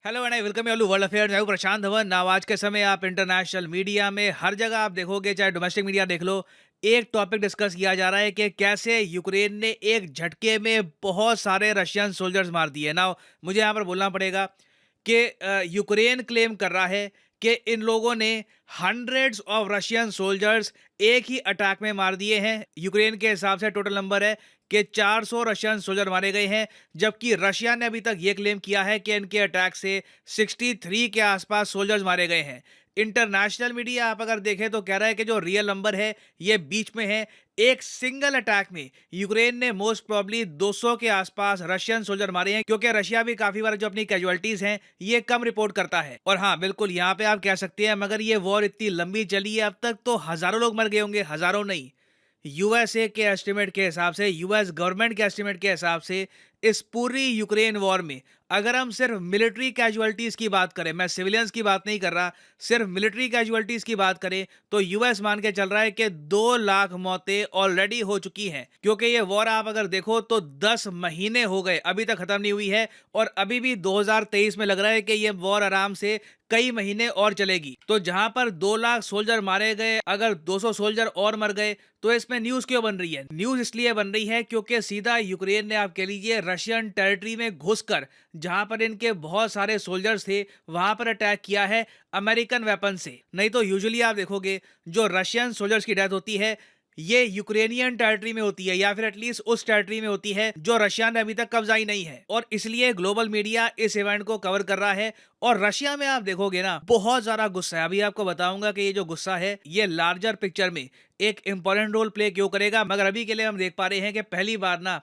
Hello and I welcome you all to world affairs. मैं हूं प्रशांत Dhawan. Now आज के समय आप इंटरनेशनल मीडिया में हर जगह आप देखोगे, चाहे डोमेस्टिक मीडिया देख लो, एक टॉपिक डिस्कस किया जा रहा है कि कैसे यूक्रेन ने एक झटके में बहुत सारे रशियन सोल्जर्स मार दिए। नाउ मुझे यहाँ पर बोलना पड़ेगा कि यूक्रेन क्लेम कर रहा है कि इन लोगों ने हंड्रेड्स ऑफ रशियन सोल्जर्स एक ही अटैक में मार दिए हैं। यूक्रेन के हिसाब से टोटल नंबर है कि 400 रशियन सोल्जर मारे गए हैं, जबकि रशिया ने अभी तक ये क्लेम किया है कि इनके अटैक से 63 के आसपास सोल्जर्स मारे गए हैं। इंटरनेशनल मीडिया आप अगर देखें तो कह रहा है कि जो रियल नंबर है ये बीच में है। एक सिंगल अटैक में यूक्रेन ने मोस्ट प्रोबब्ली 200 के आसपास रशियन सोल्जर मारे हैं, क्योंकि रशिया भी काफी बार जो अपनी कैजुअलिटीज हैं ये कम रिपोर्ट करता है। और हाँ, बिल्कुल यहाँ पे आप कह सकते हैं मगर ये वॉर इतनी लंबी चली है अब तक तो हजारों लोग मर गए होंगे, हजारों नहीं। यूएसए के एस्टिमेट के हिसाब से, यूएस गवर्नमेंट के एस्टिमेट के हिसाब से इस पूरी यूक्रेन वॉर में अगर हम सिर्फ मिलिट्री कैजुअलिटीज की बात करें, मैं सिविलियंस की बात नहीं कर रहा, सिर्फ मिलिट्री कैजुअलिटीज की बात करें तो यूएस मान के चल रहा है कि 2 लाख मौतें ऑलरेडी हो चुकी हैं। क्योंकि ये वॉर आप अगर देखो तो 10 महीने हो गए, अभी तक खत्म नहीं हुई है और अभी भी 2023 में लग रहा है कि ये वॉर आराम से कई महीने और चलेगी। तो जहां पर 2 लाख सोल्जर मारे गए, अगर 200 सोल्जर और मर गए तो इसमें न्यूज क्यों बन रही है? न्यूज इसलिए बन रही है क्योंकि सीधा यूक्रेन ने, आप कह लीजिए, रशियन टेरिटरी में घुसकर जहां पर इनके बहुत सारे सोल्जर्स थे वहां पर अटैक किया है अमेरिकन वेपन से। नहीं तो यूजुअली आप देखोगे जो रशियन सोल्जर्स की डेथ होती है ये यूक्रेनियन टेरिटरी में होती है, या फिर एटलीस्ट उस टेरिटरी में होती है जो रशिया ने अभी तक कब्जा ही नहीं है। और इसलिए ग्लोबल मीडिया इस इवेंट को कवर कर रहा है। और रशिया में आप देखोगे ना, बहुत ज्यादा गुस्सा है। अभी आपको बताऊंगा कि ये जो गुस्सा है ये लार्जर पिक्चर में एक इंपॉर्टेंट रोल प्ले क्यों करेगा। मगर अभी के लिए हम देख पा रहे हैं कि पहली बार ना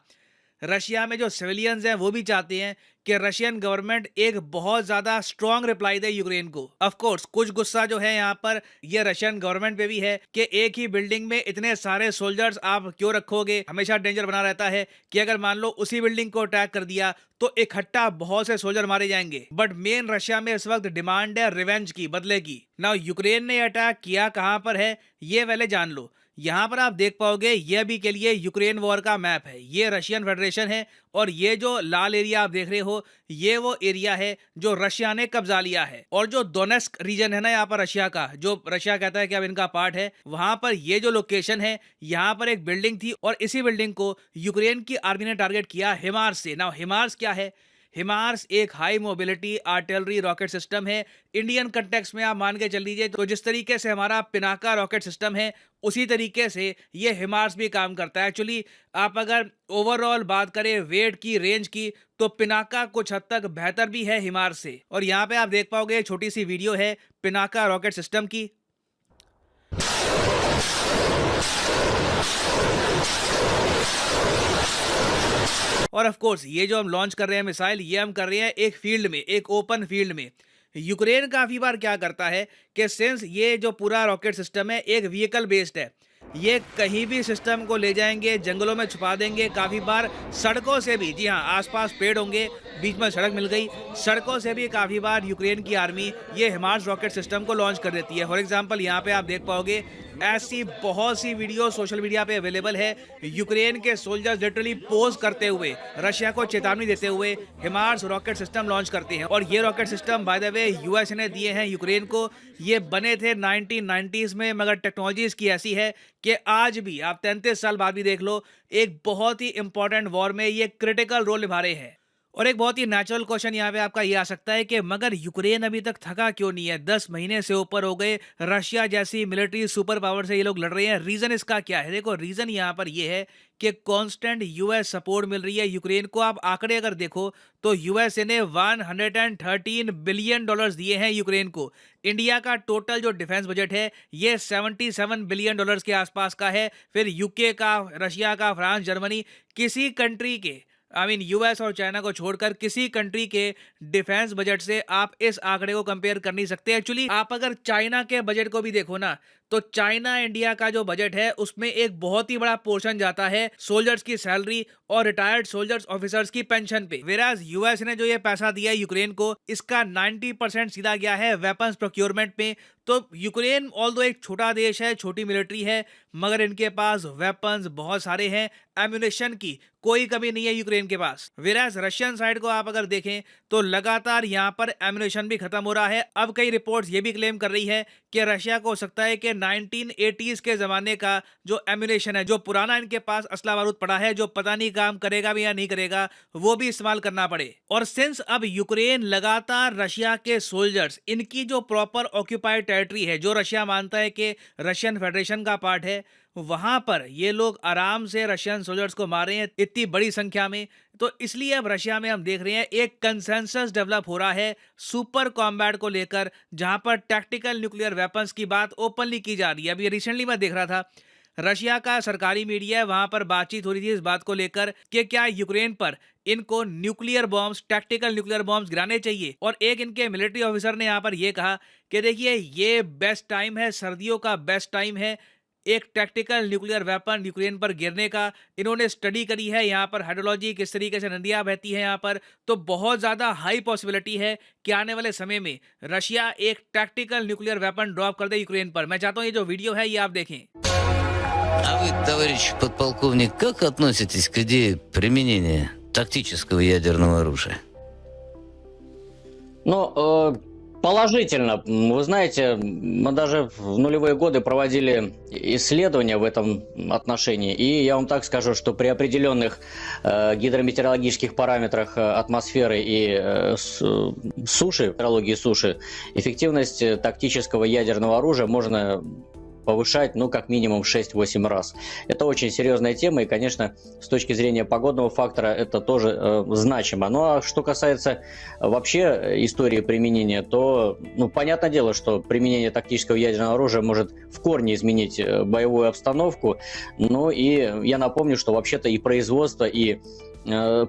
रशिया में जो सिविलियंस हैं वो भी चाहते हैं कि रशियन गवर्नमेंट एक बहुत ज्यादा स्ट्रांग रिप्लाई दे यूक्रेन को। ऑफ कोर्स कुछ गुस्सा जो है यहाँ पर ये रशियन गवर्नमेंट पे भी है कि एक ही बिल्डिंग में इतने सारे सोल्जर्स आप क्यों रखोगे। हमेशा डेंजर बना रहता है कि अगर मान लो उसी बिल्डिंग को अटैक कर दिया तो इकट्ठा बहुत से सोल्जर मारे जाएंगे। बट मेन रशिया में इस वक्त डिमांड है रिवेंज की, बदले की। नाउ यूक्रेन ने अटैक किया कहां पर है ये पहले जान लो। यहां पर आप देख पाओगे ये अभी के लिए यूक्रेन वॉर का मैप है, ये रशियन फेडरेशन है और ये जो लाल एरिया आप देख रहे हो ये वो एरिया है जो रशिया ने कब्जा लिया है। और जो डोनेस्क रीजन है ना यहाँ पर रशिया का, जो रशिया कहता है कि अब इनका पार्ट है, वहां पर ये जो लोकेशन है यहाँ पर एक बिल्डिंग थी और इसी बिल्डिंग को यूक्रेन की आर्मी ने टारगेट किया हिमार्स से। नाउ हिमार्स क्या है? हिमार्स एक high mobility artillery rocket system है। इंडियन कंटेक्स्ट में आप मान के चल लीजिए तो जिस तरीके से हमारा पिनाका रॉकेट सिस्टम है उसी तरीके से ये हिमार्स भी काम करता है। एक्चुअली आप अगर ओवरऑल बात करें वेट की, रेंज की, तो पिनाका कुछ हद तक बेहतर भी है हिमार्स से। और यहाँ पे आप देख पाओगे छोटी सी वीडियो है पिनाका रॉकेट सिस्टम की। और ऑफ कोर्स ये जो हम लॉन्च कर रहे हैं मिसाइल, ये हम कर रहे हैं एक फील्ड में, एक ओपन फील्ड में। यूक्रेन काफी बार क्या करता है कि सिंस ये जो पूरा रॉकेट सिस्टम है एक व्हीकल बेस्ड है, ये कहीं भी सिस्टम को ले जाएंगे, जंगलों में छुपा देंगे, काफी बार सड़कों से भी, जी हाँ, आसपास पेड़ होंगे, बीच में सड़क मिल गई, सड़कों से भी काफी बार यूक्रेन की आर्मी ये हिमार्स रॉकेट सिस्टम को लॉन्च कर देती है। फॉर एग्जांपल यहाँ पे आप देख पाओगे ऐसी बहुत सी वीडियो सोशल मीडिया पे अवेलेबल है, यूक्रेन के सोल्जर्स लिटरली पोज करते हुए, रशिया को चेतावनी देते हुए हिमार्स रॉकेट सिस्टम लॉन्च करते हैं। और ये rocket system by the way US ने दिए हैं यूक्रेन को। ये बने थे 1990s में, मगर टेक्नोलॉजी इसकी ऐसी है कि आज भी आप 33 साल बाद भी देख लो, एक बहुत ही इंपॉर्टेंट वॉर में ये क्रिटिकल रोल निभा रहे हैं। और एक बहुत ही नेचुरल क्वेश्चन यहाँ पे आपका ये आ सकता है कि मगर यूक्रेन अभी तक थका क्यों नहीं है? 10 महीने से ऊपर हो गए, रशिया जैसी मिलिट्री सुपर पावर से ये लोग लड़ रहे हैं। रीजन इसका क्या है? देखो, रीजन यहाँ पर ये है कि कांस्टेंट यूएस सपोर्ट मिल रही है यूक्रेन को। आप आंकड़े अगर देखो तो यूएसए ने 113 बिलियन डॉलर्स दिए हैं यूक्रेन को। इंडिया का टोटल जो डिफेंस बजट है ये 77 बिलियन डॉलर्स के आसपास का है। फिर यूके का, रशिया का, फ्रांस, जर्मनी, किसी कंट्री के, यूएस और चाइना को छोड़कर किसी कंट्री के डिफेंस बजट से आप इस आंकड़े को कंपेयर कर नहीं सकते। एक्चुअली आप अगर चाइना के बजट को भी देखो ना तो चाइना इंडिया का जो बजट है उसमें एक बहुत ही बड़ा पोर्शन जाता है सोल्जर्स की सैलरी और रिटायर्ड सोल्जर्स ऑफिसर्स की पेंशन पे। वेराज यूएस ने जो ये पैसा दिया है यूक्रेन को, इसका 90% सीधा गया है वेपन्स प्रोक्योरमेंट में। तो यूक्रेन ऑल्दो एक छोटा देश है, छोटी मिलिट्री है, मगर इनके पास वेपन्स बहुत सारे हैं, एम्यूनेशन की कोई कमी नहीं है यूक्रेन के पास। वेराज रशियन साइड को आप अगर देखें तो लगातार यहाँ पर एम्यूनेशन भी खत्म हो रहा है। अब कई रिपोर्ट्स ये भी क्लेम कर रही है कि रशिया को हो सकता है कि 1980s के जमाने का जो एम्यूनेशन है, जो पुराना इनके पास असला बारूद पड़ा है, जो पता नहीं काम करेगा भी या नहीं करेगा, वो भी इस्तेमाल करना पड़े। और सिंस अब यूक्रेन लगातार रशिया के सोल्जर्स, इनकी जो प्रॉपर ऑक्यूपाइड टेरिटरी है, जो रशिया मानता है कि रशियन फेडरेशन का पार्ट है, वहां पर ये लोग आराम से रशियन सोल्जर्स को मार रहे हैं इतनी बड़ी संख्या में। तो इसलिए अब रशिया में हम देख रहे हैं एक कंसेंसस डेवलप हो रहा है सुपर कॉम्बैट को लेकर, जहां पर टैक्टिकल न्यूक्लियर वेपन्स की बात ओपनली की जा रही है। अभी रिसेंटली मैं देख रहा था, रशिया का सरकारी मीडिया है, वहां पर बातचीत हो रही थी इस बात को लेकर कि क्या यूक्रेन पर इनको nuclear bombs, tactical nuclear bombs गिराने चाहिए। और एक इनके मिलिट्री ऑफिसर ने यहां पर यह कहा कि देखिए ये बेस्ट टाइम है, सर्दियों का बेस्ट टाइम है एक टैक्टिकल न्यूक्लियर वेपन यूक्रेन पर गिरने का। इन्होंने स्टडी करी है यहाँ पर हाइड्रोलॉजी, किस तरीके से नदियां बहती हैं यहाँ पर, तो बहुत ज्यादा हाई पॉसिबिलिटी है कि आने वाले समय में रशिया एक टैक्टिकल न्यूक्लियर वेपन ड्रॉप कर दे यूक्रेन पर। मैं चाहता हूँ ये जो वीडियो है ये आप देखें। А вы, товарищ подполковник, как относитесь к идее применения тактического ядерного оружия? Ну, положительно. Вы знаете, мы даже в нулевые годы проводили исследования в этом отношении, и я вам так скажу, что при определенных гидрометеорологических параметрах атмосферы и суши, метеорологии суши, эффективность тактического ядерного оружия можно повышать, ну, как минимум 6-8 раз. Это очень серьезная тема, и, конечно, с точки зрения погодного фактора это тоже значимо. Ну, а что касается вообще истории применения, то, ну, понятное дело, что применение тактического ядерного оружия может в корне изменить боевую обстановку. Ну, и я напомню, что вообще-то и производство, и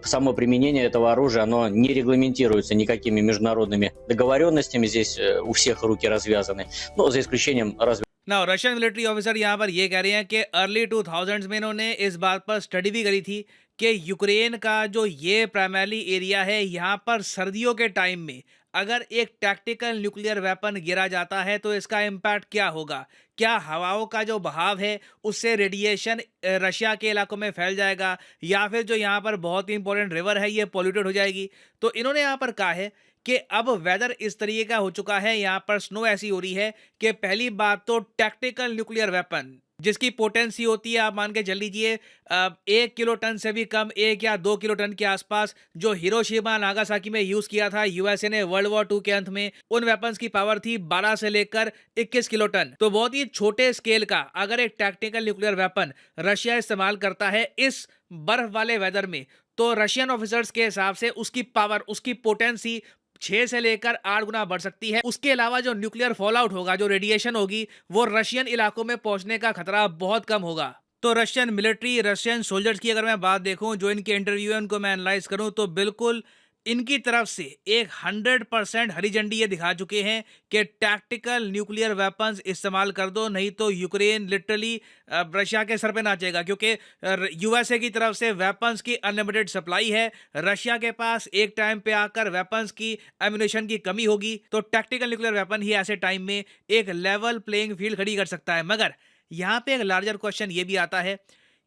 само применение этого оружия, оно не регламентируется никакими международными договоренностями. Здесь у всех руки развязаны, ну, за исключением разве ना रशियन मिलिट्री ऑफिसर यहाँ पर ये कह रहे हैं कि अर्ली 2000s में इन्होंने इस बात पर स्टडी भी करी थी कि यूक्रेन का जो ये प्राइमरी एरिया है, यहाँ पर सर्दियों के टाइम में अगर एक टैक्टिकल न्यूक्लियर वेपन गिरा जाता है तो इसका इम्पैक्ट क्या होगा। क्या हवाओं का जो बहाव है उससे रेडिएशन रशिया के इलाकों में फैल जाएगा, या फिर जो यहाँ पर बहुत ही इंपॉर्टेंट रिवर है ये पॉल्यूटेड हो जाएगी। तो इन्होंने यहाँ पर कहा है कि अब वेदर इस तरीके का हो चुका है, यहाँ पर स्नो ऐसी हो रही है कि पहली बात तो टैक्टिकल न्यूक्लियर वेपन जिसकी पोटेंसी होती है, आप मान के चल लीजिए 1 किलो टन से भी कम, 1 या 2 किलो टन के आसपास, जो हिरोशिमा नागासाकी में यूज किया था यूएसए ने वर्ल्ड वॉर 2 के अंत में, उन वेपन्स की पावर थी 12 से लेकर 21 किलो टन। तो बहुत ही छोटे स्केल का अगर एक टैक्टिकल न्यूक्लियर वेपन रशिया इस्तेमाल करता है इस बर्फ वाले वेदर में, तो रशियन ऑफिसर्स के हिसाब से उसकी पावर, उसकी पोटेंसी 6 से लेकर 8 गुना बढ़ सकती है। उसके अलावा जो न्यूक्लियर फॉल आउट होगा, जो रेडिएशन होगी, वो रशियन इलाकों में पहुंचने का खतरा बहुत कम होगा। तो रशियन मिलिट्री, रशियन सोल्जर्स की अगर मैं बात देखूं, जो इनके इंटरव्यू है उनको मैं एनालाइज करूं, तो बिल्कुल इनकी तरफ से एक 100% हरी झंडी ये दिखा चुके हैं कि टैक्टिकल न्यूक्लियर वेपन्स इस्तेमाल कर दो, नहीं तो यूक्रेन लिटरली रशिया के सर पे नाचेगा। क्योंकि यूएसए की तरफ से वेपन्स की अनलिमिटेड सप्लाई है, रशिया के पास एक टाइम पे आकर वेपन्स की एम्यूनेशन की कमी होगी, तो टैक्टिकल न्यूक्लियर वेपन ही ऐसे टाइम में एक लेवल प्लेइंग फील्ड खड़ी कर सकता है। मगर यहाँ पे एक लार्जर क्वेश्चन ये भी आता है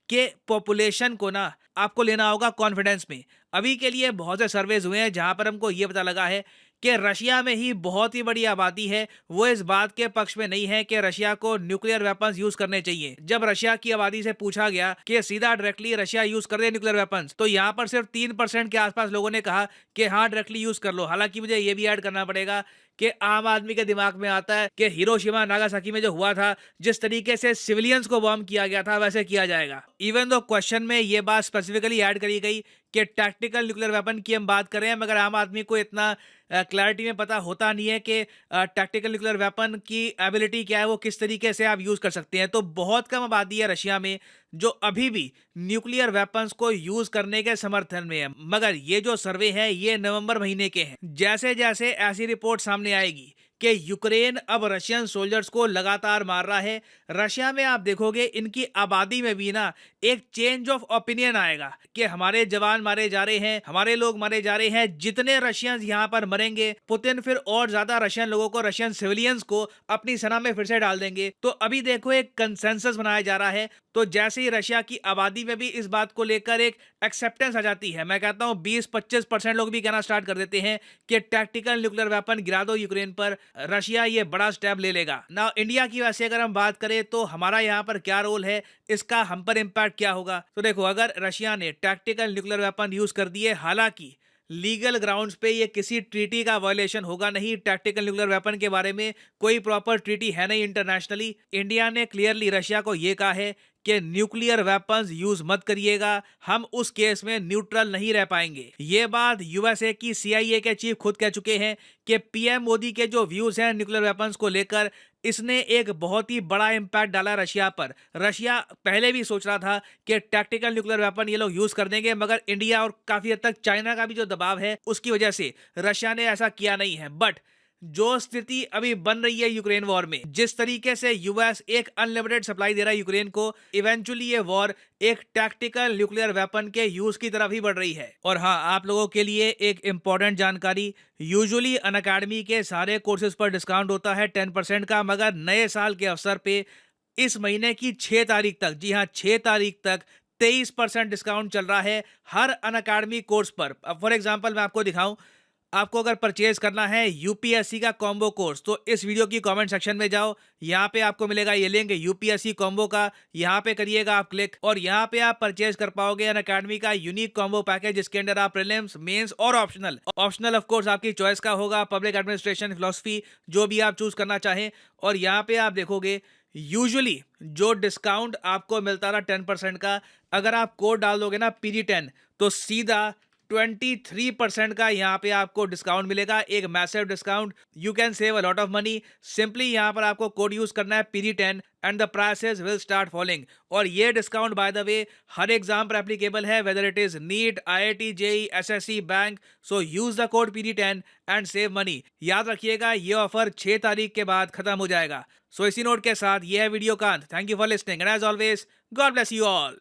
कि पॉपुलेशन को ना आपको लेना होगा कॉन्फिडेंस में। अभी के लिए बहुत से सर्वेज हुए हैं जहां पर हमको ये पता लगा है कि रशिया में ही बहुत ही बड़ी आबादी है वो इस बात के पक्ष में नहीं है कि रशिया को न्यूक्लियर वेपन्स यूज करने चाहिए। जब रशिया की आबादी से पूछा गया कि सीधा डायरेक्टली रशिया यूज कर दे न्यूक्लियर वेपन्स, तो यहाँ पर सिर्फ 3% के आसपास लोगों ने कहा कि हाँ डायरेक्टली यूज कर लो। हालांकि मुझे ये भी ऐड करना पड़ेगा कि आम आदमी के दिमाग में आता है कि हिरोशिमा नागासाकी में जो हुआ था, जिस तरीके से सिविलियंस को बॉम्ब किया गया था, वैसे किया जाएगा। इवन दो क्वेश्चन में ये बात स्पेसिफिकली ऐड करी गई कि टैक्टिकल न्यूक्लियर वेपन की हम बात कर रहे हैं, मगर आम आदमी को इतना क्लैरिटी में पता होता नहीं है कि टैक्टिकल न्यूक्लियर वेपन की एबिलिटी क्या है, वो किस तरीके से आप यूज कर सकते हैं। तो बहुत कम आबादी है रशिया में जो अभी भी न्यूक्लियर वेपन्स को यूज करने के समर्थन में है। मगर ये जो सर्वे है ये नवंबर महीने के हैं। जैसे जैसे ऐसी रिपोर्ट सामने आएगी कि यूक्रेन अब रशियन सोल्जर्स को लगातार मार रहा है। रशिया में आप देखोगे इनकी आबादी में भी ना एक चेंज ऑफ ओपिनियन आएगा कि हमारे जवान मारे जा रहे हैं, हमारे लोग मारे जा रहे हैं, जितने रशियंस यहाँ पर मरेंगे पुतिन फिर और ज्यादा रशियन लोगों को, रशियन सिविलियंस को अपनी सेना में फिर से डाल देंगे। तो अभी देखो एक कंसेंसस बनाया जा रहा है। तो जैसे ही रशिया की आबादी में भी इस बात को लेकर एक एक्सेप्टेंस आ जाती है, मैं कहता हूं 20-25% लोग भी कहना स्टार्ट कर देते हैं कि टैक्टिकल न्यूक्लियर वेपन गिरा दो यूक्रेन पर, रशिया ये बड़ा स्टेप ले लेगा ना। इंडिया की वैसे अगर हम बात करें तो हमारा यहाँ पर क्या रोल है, इसका हम पर इम्पैक्ट क्या होगा। तो देखो, अगर रशिया ने टैक्टिकल न्यूक्लियर वेपन यूज कर दिए, हालांकि लीगल ग्राउंड्स पे ये किसी ट्रीटी का वायलेशन होगा नहीं, टैक्टिकल न्यूक्लियर वेपन के बारे में कोई प्रॉपर ट्रीटी है नहीं इंटरनेशनली। इंडिया ने क्लियरली रशिया को ये कहा है कि न्यूक्लियर वेपन्स यूज मत करिएगा, हम उस केस में न्यूट्रल नहीं रह पाएंगे। ये बात यूएसए की सीआईए के चीफ खुद कह चुके हैं कि पीएम मोदी के जो व्यूज हैं न्यूक्लियर वेपन्स को लेकर, इसने एक बहुत ही बड़ा इंपैक्ट डाला रशिया पर। रशिया पहले भी सोच रहा था कि टैक्टिकल न्यूक्लियर वेपन ये लोग यूज कर देंगे, मगर इंडिया और काफी हद तक चाइना का भी जो दबाव है उसकी वजह से रशिया ने ऐसा किया नहीं है। बट जो स्थिति अभी बन रही है यूक्रेन वॉर में, जिस तरीके से यूएस एक अनलिमिटेड सप्लाई दे रहा है यूक्रेन को, इवेंचुअली ये वॉर एक टैक्टिकल न्यूक्लियर वेपन के यूज की तरफ ही बढ़ रही है। और हाँ, आप लोगों के लिए एक इंपॉर्टेंट जानकारी, यूजुअली अनअकैडमी के सारे कोर्सेज पर डिस्काउंट होता है 10% का, मगर नए साल के अवसर पे इस महीने की 6 तारीख तक, जी हाँ 6 तारीख तक 23% डिस्काउंट चल रहा है हर अनअकैडमी कोर्स पर। अब फॉर एग्जांपल मैं आपको दिखाऊं, आपको अगर परचेज करना है यूपीएससी का कॉम्बो कोर्स, तो इस वीडियो की कमेंट सेक्शन में जाओ, यहाँ पे आपको मिलेगा ये लिंक यूपीएससी कॉम्बो का, यहाँ पे करिएगा आप क्लिक और यहाँ पे आप परचेज कर पाओगे अनअकैडमी का यूनिक कॉम्बो पैकेज, जिसके अंदर आप प्रीलिम्स, मेंस और ऑप्शनल ऑफ कोर्स आपकी चॉइस का होगा, पब्लिक एडमिनिस्ट्रेशन, फिलॉसफी, जो भी आप चूज करना चाहें। और यहाँ पे आप देखोगे यूजुअली जो डिस्काउंट आपको मिलता था 10% का, अगर आप कोड डाल दोगे ना PD10, तो सीधा 23% का यहाँ पे आपको डिस्काउंट मिलेगा, एक massive discount. You can save a lot of money. Simply यहाँ पर आपको कोड यूज करना है PD10 and the prices will start falling. और ये डिस्काउंट बाय द वे हर एग्जाम पर एप्लीकेबल है, whether it is NEET, IIT, JEE, SSC, bank. So use the code PD10 and save money. याद रखिएगा ये ऑफर 6 तारीख के बाद खत्म हो जाएगा। सो इसी नोट के साथ ये है वीडियो का अंत। Thank you for listening and as always God bless you all.